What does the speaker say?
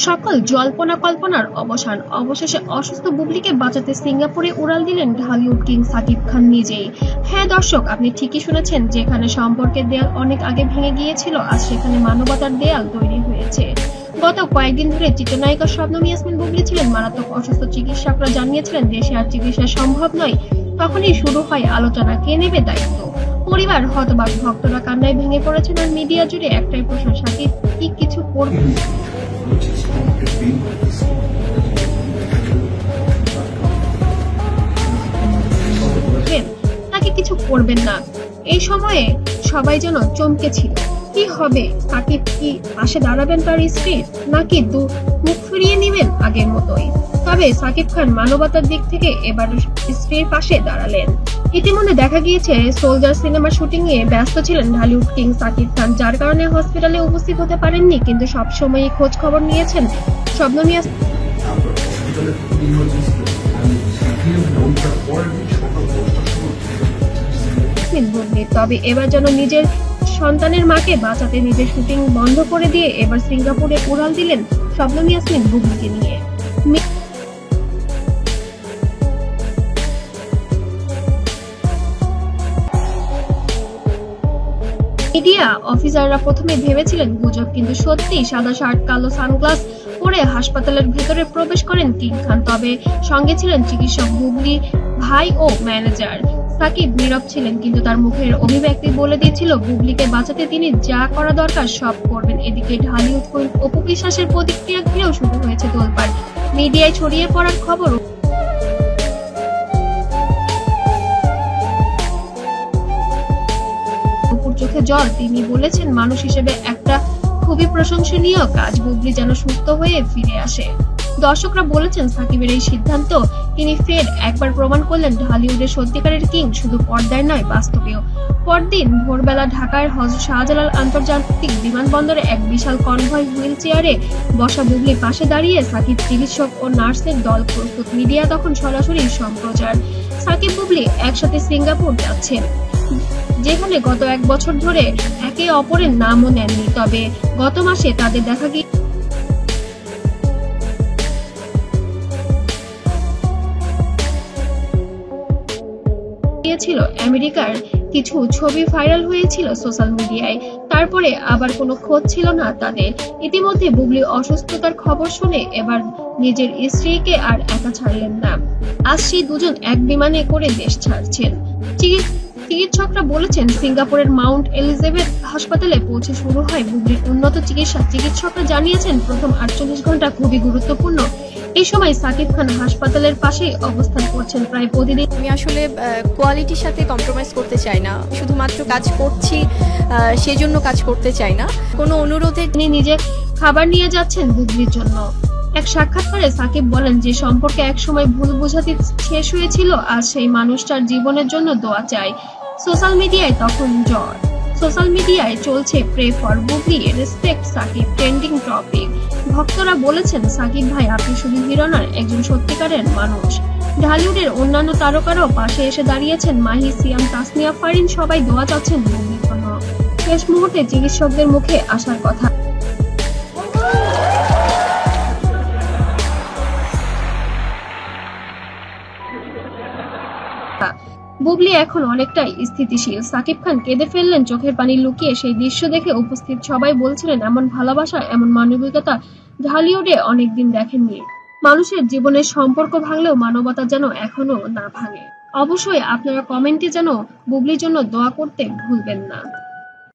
সকল জল্পনা কল্পনার অবসান। অবশেষে অসুস্থ বুবলিকে বাঁচাতে সিঙ্গাপুরে উড়াল দিলেন ঢালিউড কিং সাকিব খান নিজেই। হ্যাঁ দর্শক, আপনি ঠিকই শুনেছেন, যেখানে সম্পর্কের দেয়াল অনেক আগে ভেঙে গিয়েছিল, আজ সেখানে মানবতার দেয়াল তৈরি হয়েছে। গত কয়েকদিন ধরে চিত্রনায়িকা শবনম ইয়াসমিন বুবলি ছিলেন মারাত্মক অসুস্থ। চিকিৎসকরা জানিয়েছিলেন দেশে আর চিকিৎসা সম্ভব নয়। তখনই শুরু হয় আলোচনা, কে নেবে দায়িত্ব। পরিবার হতবাক, ভক্তরা কান্নায় ভেঙে পড়েছেন, আর মিডিয়া জুড়ে একটাই প্রশ্ন, সাকিব কি কিছু করবে? তাকে কিছু করবেন না। এই সময়ে সবাই যেন চমকে ছিল। কি হবে? সাকিব কি পাশে দাঁড়াবেন তার স্ত্রীর, নাকি মুখ ফিরিয়ে নিবেন আগের মতোই? তবে সাকিব খান মানবতার দিক থেকে এবার স্ত্রীর পাশে দাঁড়ালেন। ইতিমধ্যে দেখা গিয়েছে সোলজার সিনেমার শুটিং এ ব্যস্ত ছিলেন ঢালিউড কিং সাকিব খান, যার কারণে হসপিটালে উপস্থিত হতে পারেননি। কিন্তু সবসময়ই খোঁজ খবর নিয়েছেন শবনম ইয়াসমিন বুবলি। তবে এবার যেন নিজের সন্তানের মাকে বাঁচাতে নিজের শুটিং বন্ধ করে দিয়ে এবার সিঙ্গাপুরে উড়াল দিলেন শবনম ইয়াসমিন বুবলিকে নিয়ে। মিডিয়া অফিসাররা প্রথমে ভেবেছিলেন গুজব, কিন্তু সত্যি সাদা শার্ট, কালো সানগ্লাস পরে হাসপাতালের ভেতরে প্রবেশ করেন কিং খান। তবে সঙ্গে ছিলেন চিকিৎসক, বুবলি ভাই ও ম্যানেজার। সাকিব নীরব ছিলেন, কিন্তু তার মুখের অভিব্যক্তি বলে দিয়েছিল বুবলিকে বাঁচাতে তিনি যা করা দরকার সব করবেন। এদিকে ঢালিউড কুইন অপু বিশ্বাসের প্রতিক্রিয়া ঘিরেও শুরু হয়েছে তোলপাড়। মিডিয়ায় ছড়িয়ে পড়ার খবর, চোখে জল। তিনি বলেছেন, মানুষ হিসেবে একটা খুবই প্রশংসনীয় কাজ, বুবলি যেন সুস্থ হয়ে ফিরে আসে। দর্শকরা বলেছেন সাকিবের এই সিদ্ধান্ত তিনি ফের একবার প্রমাণ করলেন ঢালিউডের সত্যিকারের কিং শুধু পর্দায় নয়, বাস্তবেও। পরদিন ভোরবেলা ঢাকার হযরত শাহজালাল আন্তর্জাতিক বিমানবন্দরে এক বিশাল কনভয় হুইল চেয়ারে বসা বুবলির পাশে দাঁড়িয়ে সাকিব, চিকিৎসক ও নার্সের দল প্রস্তুত। মিডিয়া তখন সরাসরি সম্প্রচার। সাকিব বুবলি একসাথে সিঙ্গাপুর যাচ্ছেন, যেখানে গত এক বছর ধরে একে অপরের নামও নেননি। তবে গত মাসে তাদের দেখা গিয়েছিল আমেরিকার কিছু ছবি ভাইরাল হয়েছিল সোশ্যাল মিডিয়ায়। তারপরে আবার কোনো খোঁজ ছিল না তাদের। ইতিমধ্যে বুবলি অসুস্থতার খবর শুনে এবার নিজের স্ত্রীকে আর একা ছাড়লেন না। আজ সেই দুজন এক বিমানে করে দেশ ছাড়ছেন। চিকিৎসকরা বলেছেন সিঙ্গাপুরের মাউন্ট এলিজাবেথ হাসপাতালে পৌঁছে শুরু হয় বুবলির উন্নত চিকিৎসা। চিকিৎসকরা জানিয়েছেন প্রথম 48 ঘন্টা খুবই গুরুত্বপূর্ণ। এই সময় সাকিব খান হাসপাতালের পাশেই অবস্থান করছেন প্রায় প্রতিদিন। আমি আসলে কোয়ালিটির সাথে কম্প্রোমাইজ করতে চাই না, শুধুমাত্র কাজ করছি সেজন্য কাজ করতে চাই না। কোনো অনুরোধে তিনি নিজে খাবার নিয়ে যাচ্ছেন বুবলির জন্য। এক সাক্ষাৎকারে সাকিব বলেন, যে সম্পর্কে একসময় ভুল বোঝাতে শেষ হয়েছিল, আজ সেই মানুষটার জীবনের জন্য দোয়া চাই। সোশ্যাল মিডিয়ায় তখন জ্বর। সোশ্যাল মিডিয়ায় চলছে pray for Bubly, respect Shakib trending topic. ভক্তরা বলেছেন, সাকিব ভাই আপনি শুধু হিরো নন, একজন সত্যিকারের মানুষ। ঢালিউডের অন্যান্য তারকারাও পাশে এসে দাঁড়িয়েছেন, মাহি, সিয়াম, তাসনিয়া ফারিন সবাই দোয়া চাচ্ছেন বুবলির জন্য। শেষ মুহূর্তে চিকিৎসকদের মুখে আসার কথা। বুবলি এখন অনেকটাই স্থিতিশীল। সাকিব খান কেঁদে ফেললেন চোখের পানি লুকিয়ে। সেই দৃশ্য দেখে উপস্থিত সবাই বলছিলেন, এমন ভালোবাসা, এমন মানবিকতা ঢালিউডে অনেকদিন দেখেননি। মানুষের জীবনের সম্পর্ক ভাঙলেও মানবতা যেন এখনো না ভাঙে। অবশ্যই আপনারা কমেন্টে যেন বুবলির জন্য দোয়া করতে ভুলবেন না।